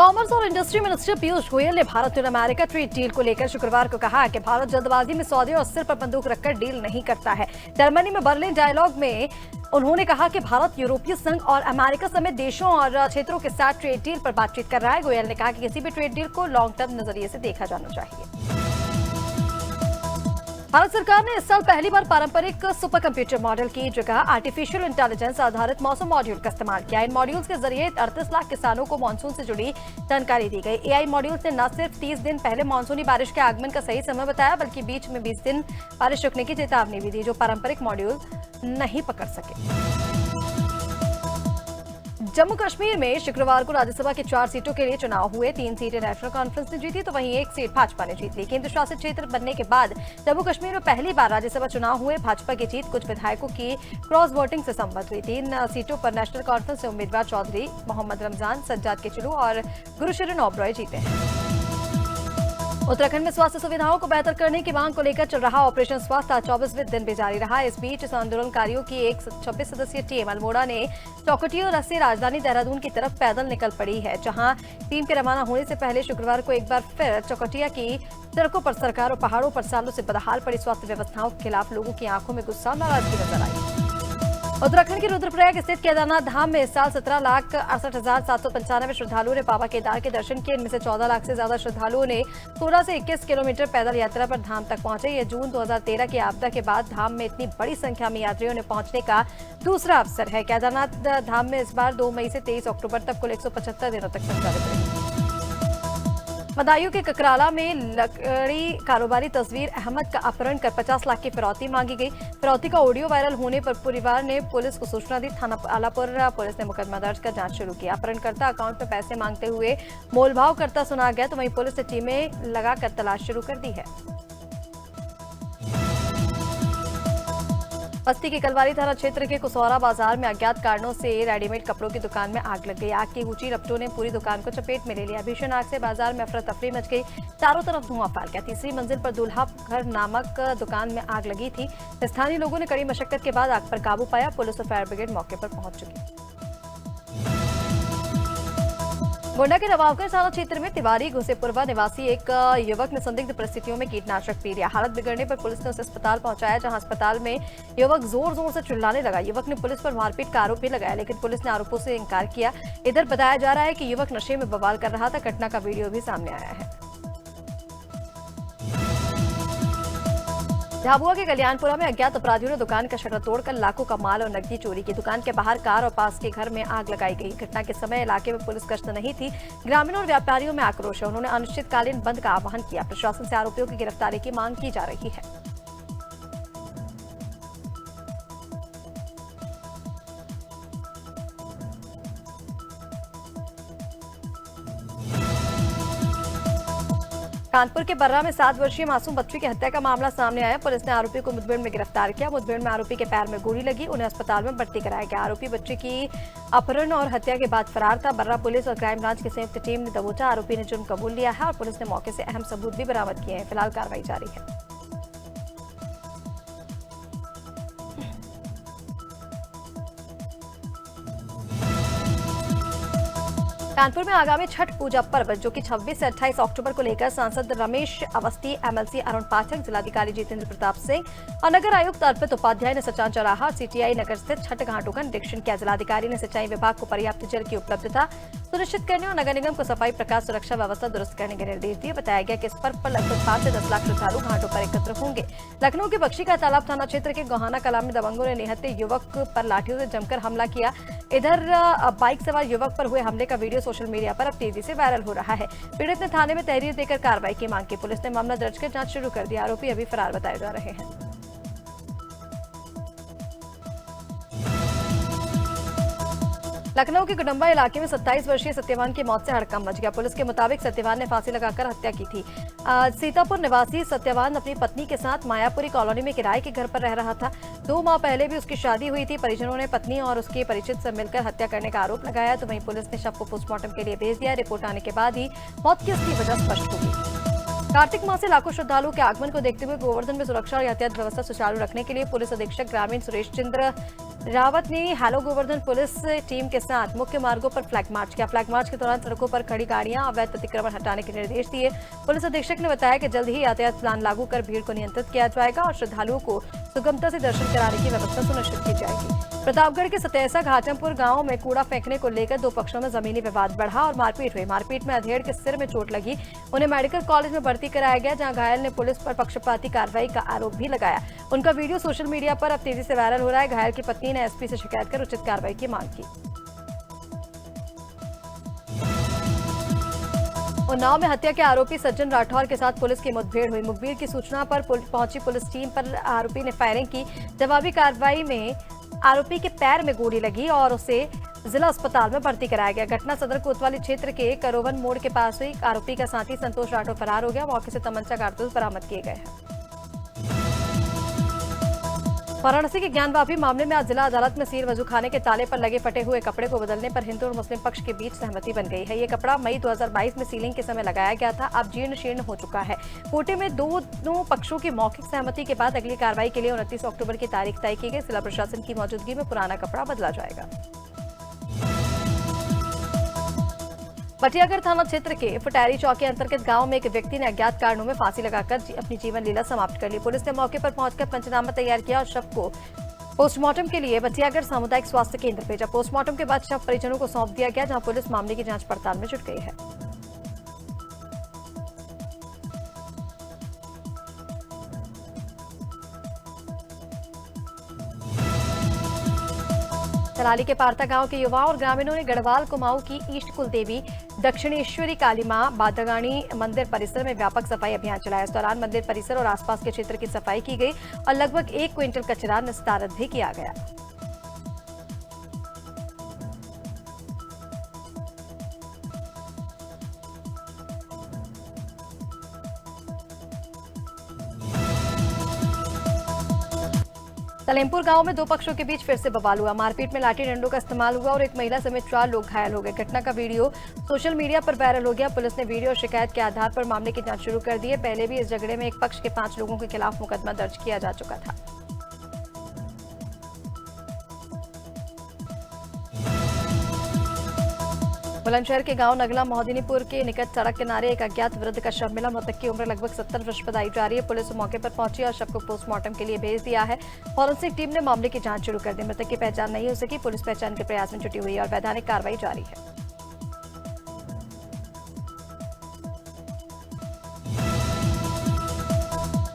Commerce और industry minister Piyush Goyal ने भारत और अमेरिका ट्रेड डील को लेकर शुक्रवार को कहा कि भारत जल्दबाजी में सौदे और सिर पर बंदूक रखकर डील नहीं करता है। जर्मनी में बर्लिन डायलॉग में उन्होंने कहा कि भारत यूरोपीय संघ और अमेरिका समेत देशों और क्षेत्रों के साथ ट्रेड डील पर बातचीत कर रहा है। गोयल ने कहा कि किसी भी ट्रेड डील को लॉन्ग टर्म नजरिए से देखा जाना चाहिए। भारत सरकार ने इस साल पहली बार पारंपरिक सुपर कंप्यूटर मॉडल की जगह आर्टिफिशियल इंटेलिजेंस आधारित मौसम मॉड्यूल का इस्तेमाल किया। इन मॉड्यूल्स के जरिए 38 लाख किसानों को मानसून से जुड़ी जानकारी दी गई। एआई मॉड्यूल्स ने न सिर्फ 30 दिन पहले मानसूनी बारिश के आगमन का सही समय बताया, बल्कि बीच में 20 दिन बारिश रुकने की चेतावनी भी दी, जो पारंपरिक मॉड्यूल नहीं पकड़ सके। जम्मू कश्मीर में शुक्रवार को राज्यसभा की 4 सीटों के लिए चुनाव हुए। 3 सीटें नेशनल कॉन्फ्रेंस ने जीती तो वहीं 1 सीट भाजपा ने जीत ली। केंद्र शासित क्षेत्र बनने के बाद जम्मू कश्मीर में पहली बार राज्यसभा चुनाव हुए। भाजपा की जीत कुछ विधायकों की क्रॉस वोटिंग से संबद्ध हुई। 3 सीटों पर नेशनल कॉन्फ्रेंस से उम्मीदवार चौधरी मोहम्मद रमजान, सज्जाद केचलू और गुरुशरण ओबरॉय जीते हैं। उत्तराखंड में स्वास्थ्य सुविधाओं को बेहतर करने की मांग को लेकर चल रहा ऑपरेशन स्वास्थ्य 24वें दिन भी जारी रहा। इस बीच इस आंदोलनकारियों की एक 26 सदस्यीय टीम अल्मोड़ा ने चौकटिया से राजधानी देहरादून की तरफ पैदल निकल पड़ी है, जहां टीम के रवाना होने से पहले शुक्रवार को एक बार फिर चौकटिया की सड़कों पर सरकार और पहाड़ों पर सालों से बदहाल पड़ी स्वास्थ्य व्यवस्थाओं के खिलाफ लोगों की आंखों में गुस्सा और नाराजगी नजर आई। उत्तराखंड के रुद्रप्रयाग स्थित केदारनाथ धाम में इस साल 17,68,795 श्रद्धालुओं ने बाबा केदार के दर्शन किए। इनमें से 14 लाख से ज्यादा श्रद्धालुओं ने 16 से 21 किलोमीटर पैदल यात्रा पर धाम तक पहुंचे। यह जून 2013 की आपदा के बाद धाम में इतनी बड़ी संख्या में यात्रियों ने पहुंचने का दूसरा अवसर है। केदारनाथ धाम में इस बार 2 मई से 23 अक्टूबर तक कुल 175 दिनों तक संचालित रही। बदायूं के ककराला में लकड़ी कारोबारी तस्वीर अहमद का अपहरण कर 50 लाख की फिरौती मांगी गई। फिरौती का ऑडियो वायरल होने पर परिवार ने पुलिस को सूचना दी। थाना आलापुर पुलिस ने मुकदमा दर्ज कर जांच शुरू की। अपहरणकर्ता अकाउंट में पैसे मांगते हुए मोलभाव करता सुना गया, तो वहीं पुलिस ने टीमें लगाकर तलाश शुरू कर दी है। बस्ती के कलवारी थाना क्षेत्र के कुसौरा बाजार में अज्ञात कारणों से रेडीमेड कपड़ों की दुकान में आग लग गई। आग की ऊंची लपटों ने पूरी दुकान को चपेट में ले लिया। भीषण आग से बाजार में अफरा तफरी मच गई। चारों तरफ धुआं फैल गया। तीसरी मंजिल पर दूल्हा घर नामक दुकान में आग लगी थी। स्थानीय लोगों ने कड़ी मशक्कत के बाद आग पर काबू पाया। पुलिस और फायर ब्रिगेड मौके पर पहुंच चुकी। गोंडा के नवाबगंज थाना क्षेत्र में तिवारी घुसेपुरवा निवासी एक युवक ने संदिग्ध परिस्थितियों में कीटनाशक पी लिया। हालत बिगड़ने पर पुलिस ने उसे अस्पताल पहुंचाया, जहां अस्पताल में युवक जोर जोर से चिल्लाने लगा। युवक ने पुलिस पर मारपीट का आरोप भी लगाया, लेकिन पुलिस ने आरोपों से इंकार किया। इधर बताया जा रहा है कि युवक नशे में बवाल कर रहा था। घटना का वीडियो भी सामने आया है। झाबुआ के कल्याणपुरा में अज्ञात अपराधियों ने दुकान का शटर तोड़कर लाखों का माल और नकदी चोरी की। दुकान के बाहर कार और पास के घर में आग लगाई गई। घटना के समय इलाके में पुलिस गश्त नहीं थी। ग्रामीणों और व्यापारियों में आक्रोश है। उन्होंने अनिश्चितकालीन बंद का आह्वान किया। प्रशासन से आरोपियों की गिरफ्तारी की मांग की जा रही है। कानपुर के बर्रा में 7 वर्षीय मासूम बच्ची की हत्या का मामला सामने आया। पुलिस ने आरोपी को मुठभेड़ में गिरफ्तार किया। मुठभेड़ में आरोपी के पैर में गोली लगी। उन्हें अस्पताल में भर्ती कराया गया। आरोपी बच्ची की अपहरण और हत्या के बाद फरार था। बर्रा पुलिस और क्राइम ब्रांच की संयुक्त टीम ने दबोचा। आरोपी ने जुर्म कबूल लिया है और पुलिस ने मौके से अहम सबूत भी बरामद किए हैं। फिलहाल कार्रवाई जारी है। कानपुर में आगामी छठ पूजा पर्व जो कि 26 से 28 अक्टूबर को लेकर सांसद रमेश अवस्थी, एमएलसी अरुण पाठक, जिलाधिकारी जितेंद्र प्रताप सिंह और नगर आयुक्त अर्पित उपाध्याय ने सचान चौराहा और सीटीआई नगर स्थित छठ घाटों का निरीक्षण किया। जिलाधिकारी ने सिंचाई विभाग को पर्याप्त जल की उपलब्धता सुनिश्चित करने और नगर निगम को सफाई, प्रकाश, सुरक्षा व्यवस्था दुरुस्त करने के निर्देश दिए। बताया गया कि इस पर्व पर लगभग 5 से 10 लाख श्रद्धालु घाटों पर एकत्र होंगे। लखनऊ के बख्शी का तालाब थाना क्षेत्र के गोहाना कला में दबंगों ने निहत्थे युवक पर लाठियों से जमकर हमला किया। इधर बाइक सवार युवक पर हुए हमले का वीडियो सोशल मीडिया पर अब तेजी से वायरल हो रहा है। पीड़ित ने थाने में तहरीर देकर कार्रवाई की मांग की। पुलिस ने मामला दर्ज कर जांच शुरू कर दी। आरोपी अभी फरार बताए जा रहे हैं। लखनऊ के गुडम्बा इलाके में 27 वर्षीय सत्यवान की मौत से हड़कंप मच गया। पुलिस के मुताबिक सत्यवान ने फांसी लगाकर हत्या की थी। सीतापुर निवासी सत्यवान अपनी पत्नी के साथ मायापुरी कॉलोनी में किराए के घर पर रह रहा था। 2 माह पहले भी उसकी शादी हुई थी। परिजनों ने पत्नी और उसके परिचित से मिलकर हत्या करने का आरोप लगाया, तो वहीं पुलिस ने शव को पोस्टमार्टम के लिए भेज दिया। रिपोर्ट आने के बाद ही मौत की असली वजह स्पष्ट होगी। कार्तिक माह से लाखों श्रद्धालुओं के आगमन को देखते हुए गोवर्धन में सुरक्षा और यातायात व्यवस्था सुचारू रखने के लिए पुलिस अधीक्षक ग्रामीण सुरेश चंद्र रावत ने हैलो गोवर्धन पुलिस टीम के साथ मुख्य मार्गों पर फ्लैग मार्च किया। फ्लैग मार्च के दौरान सड़कों पर खड़ी गाड़ियां अवैध अतिक्रमण हटाने के निर्देश दिए। पुलिस अधीक्षक ने बताया कि जल्द ही यातायात प्लान लागू कर भीड़ को नियंत्रित किया जाएगा और श्रद्धालुओं को सुगमता से दर्शन कराने की व्यवस्था सुनिश्चित की जाएगी। प्रतापगढ़ के सतेसा घाटमपुर गांव में कूड़ा फेंकने को लेकर दो पक्षों में जमीनी विवाद बढ़ा और मारपीट हुई। मारपीट में अधेड़ के सिर में चोट लगी, उन्हें मेडिकल कॉलेज में भर्ती कराया गया, जहां घायल ने पुलिस पर पक्षपाती कार्रवाई का आरोप भी लगाया। उनका वीडियो सोशल मीडिया पर अब तेजी से वायरल हो रहा है। घायल की पत्नी ने एसपी से शिकायत कर उचित कार्रवाई की मांग की। उन्नाव में हत्या के आरोपी सज्जन राठौर के साथ पुलिस की मुठभेड़ हुई। मुखबिर की सूचना पर पहुंची पुलिस टीम पर आरोपी ने फायरिंग की। जवाबी कार्रवाई में आरोपी के पैर में गोली लगी और उसे जिला अस्पताल में भर्ती कराया गया। घटना सदर कोतवाली क्षेत्र के करोवन मोड़ के पास हुई। आरोपी का साथी संतोष राठौर फरार हो गया। मौके से तमंचा कारतूस बरामद किए गए हैं। वाराणसी के ज्ञानवापी मामले में आज जिला अदालत में सील वजूखाने के ताले पर लगे फटे हुए कपड़े को बदलने पर हिंदू और मुस्लिम पक्ष के बीच सहमति बन गई है। ये कपड़ा मई 2022 में सीलिंग के समय लगाया गया था, अब जीर्ण शीर्ण हो चुका है। कोर्ट में दोनों पक्षों की मौखिक सहमति के बाद अगली कार्रवाई के लिए 29 अक्टूबर की तारीख तय की गई। जिला प्रशासन की मौजूदगी में पुराना कपड़ा बदला जाएगा। बटियागढ़ थाना क्षेत्र के फुटैरी चौक के अंतर्गत गांव में एक व्यक्ति ने अज्ञात कारणों में फांसी लगाकर अपनी जीवन लीला समाप्त कर ली। पुलिस ने मौके पर पहुंचकर पंचनामा तैयार किया और शव को पोस्टमार्टम के लिए बटियागढ़ सामुदायिक स्वास्थ्य केंद्र भेजा। पोस्टमार्टम के बाद शव परिजनों को सौंप दिया गया, जहां पुलिस मामले की जांच पड़ताल में जुट गई है। तलाली के पारता गांव के युवाओं और ग्रामीणों ने गढ़वाल कुमाऊं की ईष्ट कुल देवी दक्षिणेश्वरी काली मां बादागाणी मंदिर परिसर में व्यापक सफाई अभियान चलाया। इस दौरान मंदिर परिसर और आसपास के क्षेत्र की सफाई की गई और लगभग 1 क्विंटल कचरा निस्तारित भी किया गया। सलेमपुर गांव में दो पक्षों के बीच फिर से बवाल हुआ। मारपीट में लाठी डंडों का इस्तेमाल हुआ और एक महिला समेत 4 लोग घायल हो गए। घटना का वीडियो सोशल मीडिया पर वायरल हो गया। पुलिस ने वीडियो और शिकायत के आधार पर मामले की जांच शुरू कर दी है। पहले भी इस झगड़े में एक पक्ष के 5 लोगों के खिलाफ मुकदमा दर्ज किया जा चुका था। बुलंदशहर के गांव नगला मोहदिनीपुर के निकट सड़क किनारे एक अज्ञात वृद्ध का शव मिला। मृतक की उम्र लगभग 70 वर्ष बताई जा रही है। पुलिस मौके पर पहुंची और शव को पोस्टमार्टम के लिए भेज दिया है। फॉरेंसिक टीम ने मामले की जांच शुरू कर दी। मृतक की पहचान नहीं हो सकी। पुलिस पहचान के प्रयास में जुटी हुई है और वैधानिक कार्रवाई जारी है।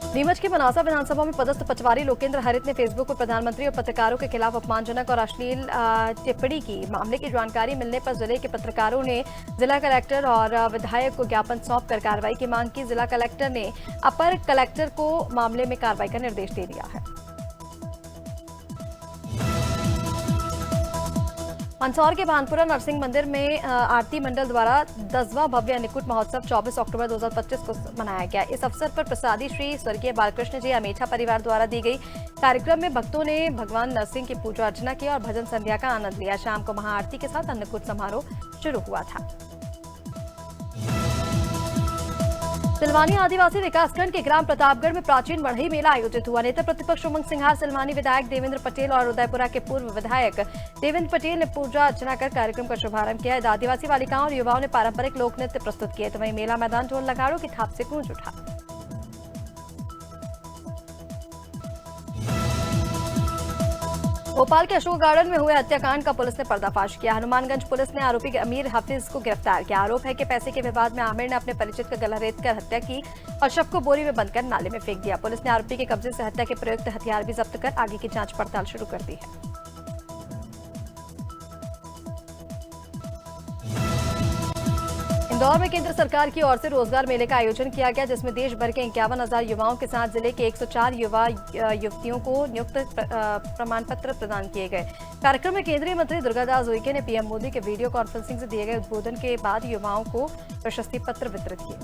नीमच की मनासा विधानसभा में पदस्थ पटवारी लोकेंद्र हरित ने फेसबुक पर प्रधानमंत्री और पत्रकारों के खिलाफ अपमानजनक और अश्लील टिप्पणी की। मामले की जानकारी मिलने पर जिले के पत्रकारों ने जिला कलेक्टर और विधायक को ज्ञापन सौंपकर कार्रवाई की मांग की। जिला कलेक्टर ने अपर कलेक्टर को मामले में कार्रवाई का निर्देश दे दिया है। मंदसौर के भानपुरा नरसिंह मंदिर में आरती मंडल द्वारा 10वां भव्य अन्नकूट महोत्सव 24 अक्टूबर 2025 को मनाया गया। इस अवसर पर प्रसादी श्री स्वर्गीय बालकृष्ण जी अमेठा परिवार द्वारा दी गई। कार्यक्रम में भक्तों ने भगवान नरसिंह की पूजा अर्चना की और भजन संध्या का आनंद लिया। शाम को महाआरती के साथ अन्नकूट समारोह शुरू हुआ था। सिलवानी आदिवासी विकासखंड के ग्राम प्रतापगढ़ में प्राचीन बढ़ई मेला आयोजित हुआ। नेता प्रतिपक्ष उमंग सिंघार, सिलवानी विधायक देवेंद्र पटेल और उदयपुरा के पूर्व विधायक देवेंद्र पटेल ने पूजा अर्चना कर कार्यक्रम का शुभारंभ किया। आदिवासी बालिकाओं और युवाओं ने पारंपरिक लोक नृत्य प्रस्तुत किए, तो वहीं मेला मैदान ढोल नगाड़ों की थाप से गूंज उठा। भोपाल के अशोक गार्डन में हुए हत्याकांड का पुलिस ने पर्दाफाश किया। हनुमानगंज पुलिस ने आरोपी अमीर हफीज को गिरफ्तार किया। आरोप है कि पैसे के विवाद में आमिर ने अपने परिचित का गला रेत कर हत्या की और शव को बोरी में बंदकर नाले में फेंक दिया। पुलिस ने आरोपी के कब्जे से हत्या के प्रयुक्त हथियार भी जब्त कर आगे की जांच पड़ताल शुरू कर दी है। इंदौर में केंद्र सरकार की ओर से रोजगार मेले का आयोजन किया गया, जिसमें देश भर के 51,000 युवाओं के साथ जिले के 104 युवा युवतियों को नियुक्त प्रमाण पत्र प्रदान किए गए। कार्यक्रम में केंद्रीय मंत्री दुर्गादास उइके ने पीएम मोदी के वीडियो कॉन्फ्रेंसिंग से दिए गए उद्बोधन के बाद युवाओं को प्रशस्ति पत्र वितरित किए।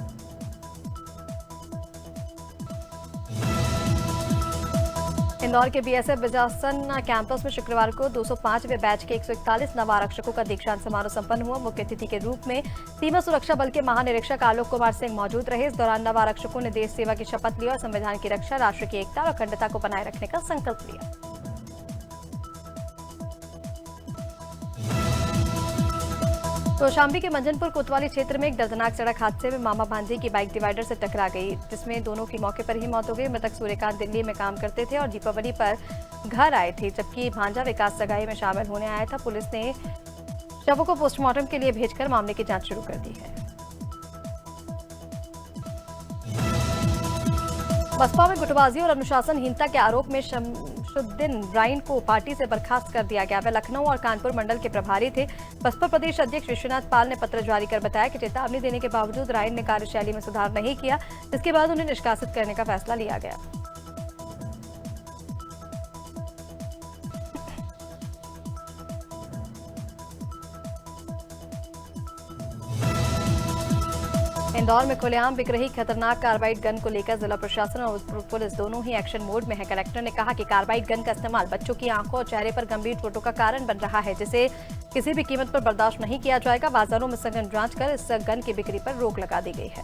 इंदौर के बीएसएफ बिजासन कैंपस में शुक्रवार को 205वें बैच के 141 नव आरक्षकों का दीक्षांत समारोह संपन्न हुआ। मुख्य अतिथि के रूप में सीमा सुरक्षा बल के महानिरीक्षक आलोक कुमार सिंह मौजूद रहे। इस दौरान नव आरक्षकों ने देश सेवा की शपथ ली और संविधान की रक्षा, राष्ट्र की एकता और अखंडता को बनाए रखने का संकल्प लिया। कौशाम्बी के मंजनपुर कोतवाली क्षेत्र में एक दर्दनाक सड़क हादसे में मामा भांजे की बाइक डिवाइडर से टकरा गई, जिसमें दोनों की मौके पर ही मौत हो गई। मृतक सूर्यकांत दिल्ली में काम करते थे और दीपावली पर घर आए थे, जबकि भांजा विकास सगाई में शामिल होने आया था। पुलिस ने शवों को पोस्टमार्टम के लिए भेजकर मामले की जांच शुरू कर दी है। बसपा में गुटबाजी और अनुशासनहीनता के आरोप में शमसुद्दीन राइन को पार्टी से बर्खास्त कर दिया गया। वे लखनऊ और कानपुर मंडल के प्रभारी थे। बसपा प्रदेश अध्यक्ष विश्वनाथ पाल ने पत्र जारी कर बताया कि चेतावनी देने के बावजूद राइन ने कार्यशैली में सुधार नहीं किया, जिसके बाद उन्हें निष्कासित करने का फैसला लिया गया। इंदौर में खुलेआम बिक रही खतरनाक कार्बाइड गन को लेकर जिला प्रशासन और पुलिस दोनों ही एक्शन मोड में है। कलेक्टर ने कहा कि कार्बाइड गन का इस्तेमाल बच्चों की आंखों और चेहरे पर गंभीर चोटों का कारण बन रहा है, जिसे किसी भी कीमत पर बर्दाश्त नहीं किया जाएगा। बाजारों में सघन जांच कर इस गन की बिक्री पर रोक लगा दी गई है।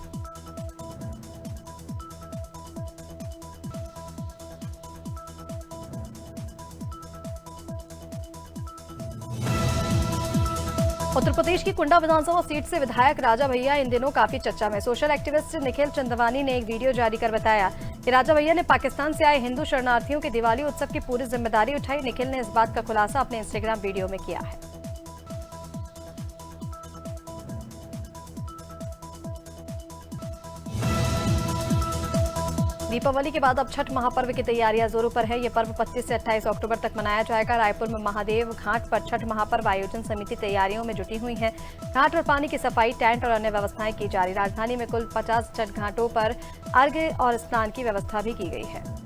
उत्तर प्रदेश की कुंडा विधानसभा सीट से विधायक राजा भैया इन दिनों काफी चर्चा में। सोशल एक्टिविस्ट निखिल चंदवानी ने एक वीडियो जारी कर बताया कि राजा भैया ने पाकिस्तान से आए हिंदू शरणार्थियों के दिवाली उत्सव की पूरी जिम्मेदारी उठाई। निखिल ने इस बात का खुलासा अपने इंस्टाग्राम वीडियो में किया है। दीपावली के बाद अब छठ महापर्व की तैयारियां जोरों पर है। यह पर्व 25 से 28 अक्टूबर तक मनाया जाएगा। रायपुर में महादेव घाट पर छठ महापर्व आयोजन समिति तैयारियों में जुटी हुई है। घाट और पानी की सफाई, टेंट और अन्य व्यवस्थाएं की जा रही। राजधानी में कुल 50 छठ घाटों पर अर्घ्य और स्नान की व्यवस्था भी की गई है।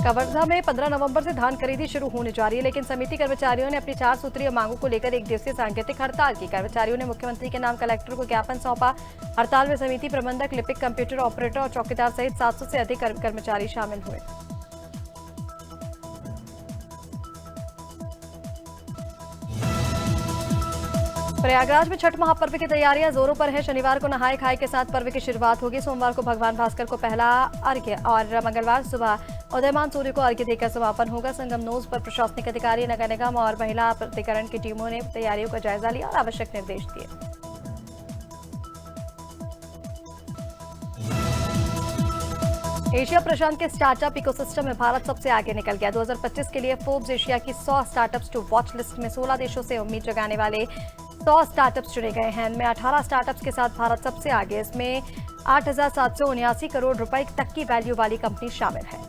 कवर्धा में 15 नवंबर से धान खरीदी शुरू होने जा रही है, लेकिन समिति कर्मचारियों ने अपनी 4 सूत्रीय मांगों को लेकर एक दिवसीय सांकेतिक हड़ताल की। कर्मचारियों ने मुख्यमंत्री के नाम कलेक्टर को ज्ञापन सौंपा। हड़ताल में समिति प्रबंधक, लिपिक, कंप्यूटर ऑपरेटर और चौकीदार सहित 700 से अधिक कर्मचारी शामिल हुए। प्रयागराज में छठ महापर्व की तैयारियां जोरों पर है। शनिवार को नहाय खाए के साथ पर्व की शुरुआत होगी। सोमवार को भगवान भास्कर को पहला अर्घ्य और मंगलवार सुबह उदयमान सूर्य को अर्घ्य देकर समापन होगा। संगमनोज पर प्रशासनिक अधिकारी, नगर निगम और महिला प्राधिकरण की टीमों ने तैयारियों का जायजा लिया और आवश्यक निर्देश दिए। एशिया प्रशांत के स्टार्टअप इकोसिस्टम में भारत सबसे आगे निकल गया। 2025 के लिए फोर्ब्स एशिया की 100 स्टार्टअप्स टू वॉच लिस्ट में 16 देशों से उम्मीद जगाने वाले 100 स्टार्टअप्स चुने गए हैं। इनमें 18 स्टार्टअप्स के साथ भारत सबसे आगे। इसमें 8,779 करोड़ रुपए तक की वैल्यू वाली कंपनी शामिल है।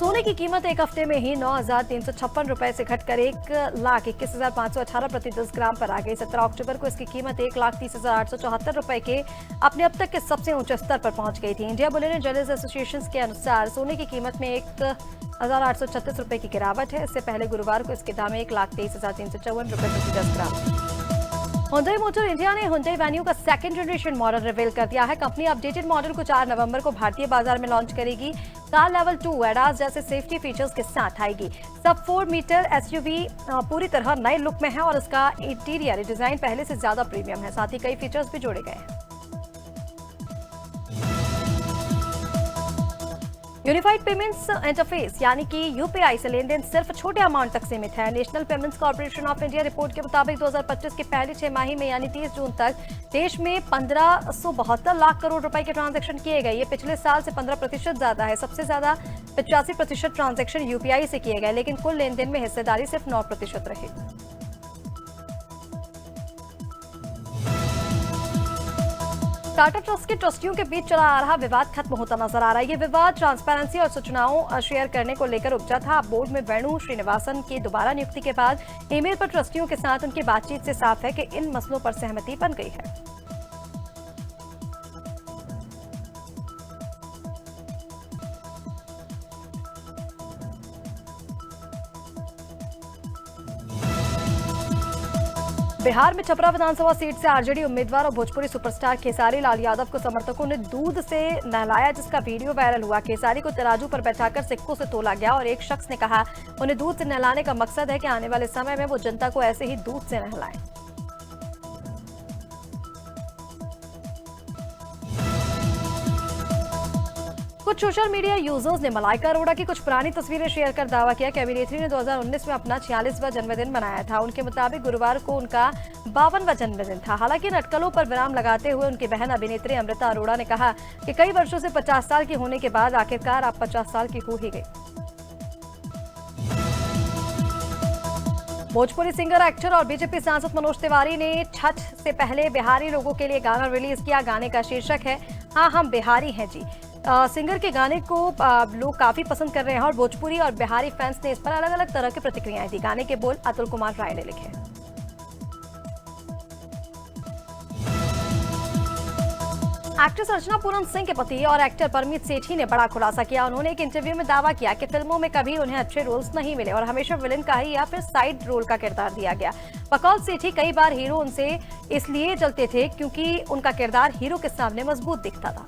सोने की कीमत एक हफ्ते में ही 9,356 रुपए से घटकर 1,21,518 प्रति 10 ग्राम पर आ गई। 17 अक्टूबर को इसकी कीमत 1,30,874 रुपए के अपने अब तक के सबसे ऊंचे स्तर पर पहुंच गई थी। India Boolean and jewellers association के अनुसार सोने की कीमत में 1,836 रुपए की गिरावट है। इससे पहले गुरुवार को इसके दाम 1,23,354 रुपए प्रति 10 ग्राम। Hyundai मोटर इंडिया ने Hyundai वेन्यू का सेकंड जनरेशन मॉडल रिवील कर दिया है। कंपनी अपडेटेड मॉडल को 4 नवंबर को भारतीय बाजार में लॉन्च करेगी। कार लेवल 2 एडास जैसे सेफ्टी फीचर्स के साथ आएगी। सब 4 मीटर एसयूवी पूरी तरह नए लुक में है और इसका इंटीरियर डिजाइन पहले से ज्यादा प्रीमियम है। साथ ही कई फीचर्स भी जोड़े गए हैं। यूनिफाइड पेमेंट्स इंटरफेस यानी कि यूपीआई से लेन देन सिर्फ छोटे अमाउंट तक सीमित है। National payments corporation of India report के मुताबिक 2025 की पहली 6 माही में यानी 30 जून तक देश में 1572 लाख करोड़ रुपए के ट्रांजैक्शन किए गए। ये पिछले साल से 15% ज्यादा है। सबसे ज्यादा 85% ट्रांजैक्शन यूपीआई से किए गए, लेकिन कुल लेन देन में हिस्सेदारी सिर्फ 9% रही। टाटा ट्रस्ट के ट्रस्टियों के बीच चला आ रहा विवाद खत्म होता नजर आ रहा है। ये विवाद ट्रांसपेरेंसी और सूचनाओं शेयर करने को लेकर उपजा था। बोर्ड में वेणु श्रीनिवासन की दोबारा नियुक्ति के बाद ईमेल पर ट्रस्टियों के साथ उनकी बातचीत से साफ है कि इन मसलों पर सहमति बन गई है। बिहार में छपरा विधानसभा सीट से आरजेडी उम्मीदवार और भोजपुरी सुपरस्टार खेसारी लाल यादव को समर्थकों ने दूध से नहलाया, जिसका वीडियो वायरल हुआ। खेसारी को तराजू पर बैठाकर सिक्कों से तोला गया और एक शख्स ने कहा उन्हें दूध से नहलाने का मकसद है कि आने वाले समय में वो जनता को ऐसे ही दूध से नहलाएं। कुछ सोशल मीडिया यूजर्स ने मलाइका अरोड़ा की कुछ पुरानी तस्वीरें शेयर कर दावा किया कि अभिनेत्री ने 2019 में अपना 46वां जन्मदिन मनाया था। उनके मुताबिक गुरुवार को उनका 52वां जन्मदिन था। हालांकि इन अटकलों पर विराम लगाते हुए उनकी बहन अभिनेत्री अमृता अरोड़ा ने कहा कि कई वर्षों से 50 साल की होने के बाद आखिरकार आप 50 साल की हो ही गई। भोजपुरी सिंगर, एक्टर और बीजेपी सांसद मनोज तिवारी ने छठ से पहले बिहारी लोगों के लिए गाना रिलीज किया। गाने का शीर्षक है हाँ हम बिहारी हैं जी। सिंगर के गाने को लोग काफी पसंद कर रहे हैं और भोजपुरी और बिहारी फैंस ने इस पर अलग अलग तरह की प्रतिक्रियाएं दी। गाने के बोल अतुल कुमार राय ने लिखे। एक्ट्रेस अर्चना पूरन सिंह के पति और एक्टर परमीत सेठी ने बड़ा खुलासा किया। उन्होंने एक इंटरव्यू में दावा किया कि फिल्मों में कभी उन्हें अच्छे रोल्स नहीं मिले और हमेशा विलेन का ही या फिर साइड रोल का किरदार दिया गया। बकौल सेठी, कई बार हीरो उनसे इसलिए चलते थे क्योंकि उनका किरदार हीरो के सामने मजबूत दिखता था।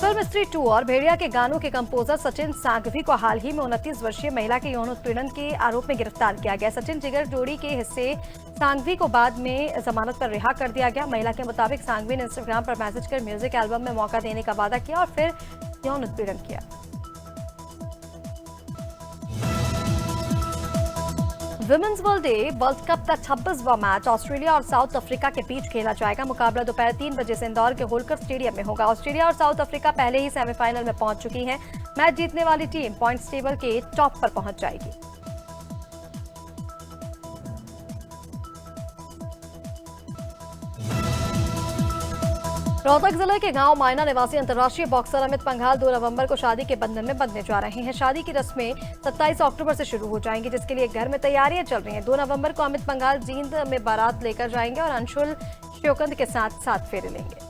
फिल्म स्त्री 2 और भेड़िया के गानों के कंपोजर सचिन सांघवी को हाल ही में 29 वर्षीय महिला के यौन उत्पीड़न के आरोप में गिरफ्तार किया गया। सचिन जिगर जोड़ी के हिस्से सांघवी को बाद में जमानत पर रिहा कर दिया गया। महिला के मुताबिक सांघवी ने इंस्टाग्राम पर मैसेज कर म्यूजिक एल्बम में मौका देने का वादा किया और फिर यौन उत्पीड़न किया। विमेंस वर्ल्ड कप का 26वां मैच ऑस्ट्रेलिया और साउथ अफ्रीका के बीच खेला जाएगा। मुकाबला दोपहर 3 बजे से इंदौर के होलकर स्टेडियम में होगा। ऑस्ट्रेलिया और साउथ अफ्रीका पहले ही सेमीफाइनल में पहुंच चुकी है। मैच जीतने वाली टीम पॉइंट्स टेबल के टॉप पर पहुंच जाएगी। रोहतक जिले के गांव मायना निवासी अंतर्राष्ट्रीय बॉक्सर अमित पंघाल 2 नवंबर को शादी के बंधन में बंधने जा रहे हैं। शादी की रस्में 27 अक्टूबर से शुरू हो जाएंगी, जिसके लिए घर में तैयारियां चल रही हैं। 2 नवंबर को अमित पंघाल जींद में बारात लेकर जाएंगे और अंशुल श्योकंद के साथ 7 फेरे लेंगे।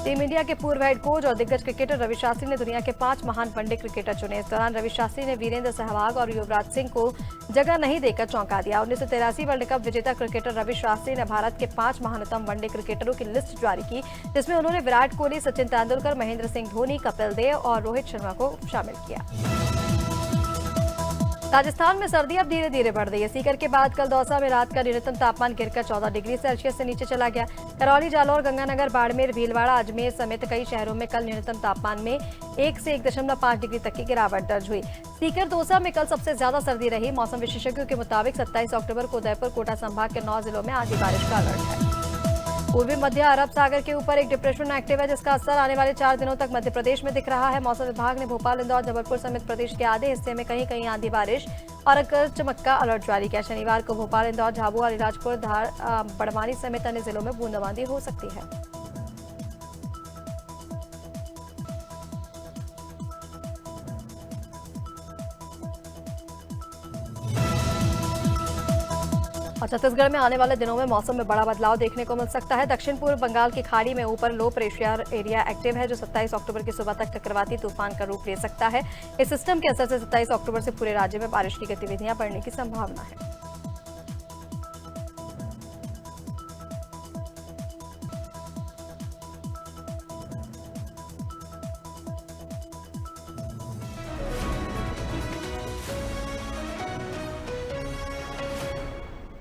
टीम इंडिया के पूर्व हेड कोच और दिग्गज क्रिकेटर रवि शास्त्री ने दुनिया के 5 महान वनडे क्रिकेटर चुने। इस दौरान रवि शास्त्री ने वीरेंद्र सहवाग और युवराज सिंह को जगह नहीं देकर चौंका दिया। 1983 वर्ल्ड कप विजेता क्रिकेटर रवि शास्त्री ने भारत के 5 महानतम वनडे क्रिकेटरों की लिस्ट जारी की, जिसमें उन्होंने विराट कोहली, सचिन तेंदुलकर, महेंद्र सिंह धोनी, कपिल देव और रोहित शर्मा को शामिल किया। राजस्थान में सर्दी अब धीरे धीरे बढ़ रही है। सीकर के बाद कल दौसा में रात का न्यूनतम तापमान गिरकर 14 डिग्री सेल्सियस से नीचे चला गया। करौली, जालौर, गंगानगर, बाड़मेर, भीलवाड़ा, अजमेर समेत कई शहरों में कल न्यूनतम तापमान में 1 से 1.5 डिग्री तक की गिरावट दर्ज हुई। सीकर, दौसा में कल सबसे ज्यादा सर्दी रही। मौसम विशेषज्ञों के मुताबिक 27 अक्टूबर को उदयपुर, कोटा संभाग के 9 जिलों में आधी बारिश का अलर्ट है। पूर्वी मध्य अरब सागर के ऊपर एक डिप्रेशन एक्टिव है, जिसका असर आने वाले 4 दिनों तक मध्य प्रदेश में दिख रहा है। मौसम विभाग ने भोपाल, इंदौर, जबलपुर समेत प्रदेश के आधे हिस्से में कहीं कहीं आंधी बारिश और गरज चमक का अलर्ट जारी किया। शनिवार को भोपाल, इंदौर, झाबुआ, अलीराजपुर, धार, बड़वानी समेत अन्य जिलों में बूंदाबांदी हो सकती है। और छत्तीसगढ़ में आने वाले दिनों में मौसम में बड़ा बदलाव देखने को मिल सकता है। दक्षिण पूर्व बंगाल की खाड़ी में ऊपर लो प्रेशर एरिया एक्टिव है, जो 27 अक्टूबर की सुबह तक चक्रवाती तूफान का रूप ले सकता है। इस सिस्टम के असर से 27 अक्टूबर से पूरे राज्य में बारिश की गतिविधियां बढ़ने की संभावना है।